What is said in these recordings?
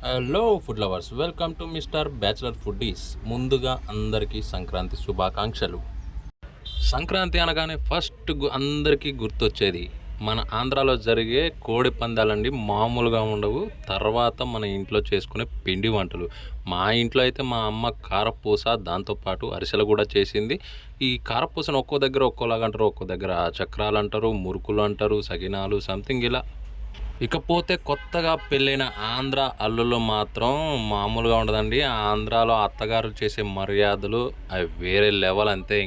Hello food lovers, welcome to mister bachelor foodies. ముందుగా అందరికీ సంక్రాంతి శుభాకాంక్షలు. సంక్రాంతి అనగానే ఫస్ట్ అందరికీ గుర్తొచ్చేది మన ఆంధ్రాలో జరిగే కోడి పందాలండి. మామూలుగా ఉండవు. తర్వాత మన ఇంట్లో చేసుకునే పిండి వంటలు. మా ఇంట్లో అయితే మా అమ్మ కారపూస, దాంతోపాటు అరిసెలు కూడా చేసింది. ఈ కారపూసను ఒక్కో దగ్గర ఒక్కోలాగా అంటారు, ఒక్కో దగ్గర చక్రాలు అంటారు, మురుకులు అంటారు, సకినాలు సంథింగ్ ఇలా. ఇకపోతే కొత్తగా పెళ్ళైన ఆంధ్ర అల్లుళ్ళు మాత్రం మామూలుగా ఉండదండి. ఆంధ్రాలో అత్తగారు చేసే మర్యాదలు అవి వేరే లెవెల్ అంతే.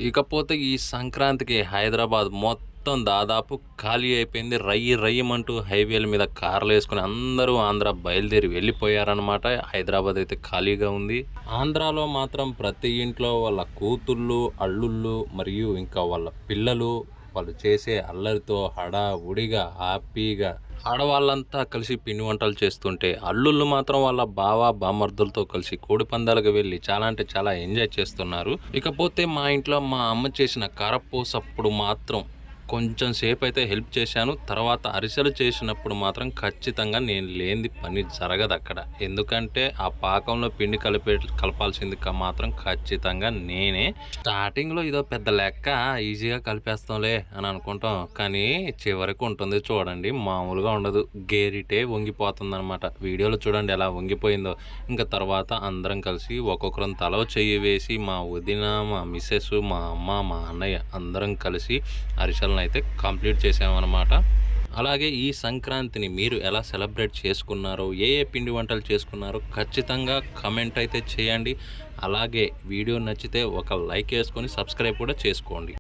ఇకపోతే ఈ సంక్రాంతికి హైదరాబాద్ మొత్తం దాదాపు ఖాళీ అయిపోయింది. రయ్యమంటూ హైవేల మీద కార్లు వేసుకుని అందరూ ఆంధ్ర బయలుదేరి వెళ్ళిపోయారనమాట. హైదరాబాద్ అయితే ఖాళీగా ఉంది. ఆంధ్రాలో మాత్రం ప్రతి ఇంట్లో వాళ్ళ కూతుళ్ళు, అల్లుళ్ళు మరియు ఇంకా వాళ్ళ పిల్లలు వాళ్ళు చేసే అల్లరితో హడావుడిగా హ్యాపీగా ఆడవాళ్ళంతా కలిసి పిండి వంటలు చేస్తుంటే, అల్లుళ్ళు మాత్రం వాళ్ళ బామర్దులతో కలిసి కోడి పందాలకు వెళ్ళి చాలా అంటే చాలా ఎంజాయ్ చేస్తున్నారు. ఇకపోతే మా ఇంట్లో మా అమ్మ చేసిన కారపూసప్పుడు మాత్రం కొంచెం సేపు అయితే హెల్ప్ చేశాను. తర్వాత అరిసెలు చేసినప్పుడు మాత్రం ఖచ్చితంగా నేను లేనిది పని జరగదు అక్కడ. ఎందుకంటే ఆ పాకంలో పిండి కలపాల్సింది మాత్రం ఖచ్చితంగా నేనే. స్టార్టింగ్లో ఇదో పెద్ద లెక్క, ఈజీగా కలిపేస్తాంలే అని అనుకుంటాం. కానీ చివరికి ఉంటుంది చూడండి, మామూలుగా ఉండదు. గేరిటే వంగిపోతుంది అనమాట. వీడియోలో చూడండి ఎలా వంగిపోయిందో. ఇంకా తర్వాత అందరం కలిసి ఒక్కొక్కరం తల చెయ్యి వేసి మా వదిన, మా మిస్సెస్, మా అమ్మ, మా అన్నయ్య అందరం కలిసి అరిసెలు అయితే కంప్లీట్ చేసామన్నమాట. అలాగే ఈ సంక్రాంతిని మీరు ఎలా సెలబ్రేట్ చేసుకున్నారో, ఏ పిండి వంటలు చేసుకున్నారో ఖచ్చితంగా కమెంట్ అయితే చేయండి. అలాగే వీడియో నచ్చితే ఒక లైక్ వేసుకొని సబ్స్క్రైబ్ కూడా చేసుకోండి.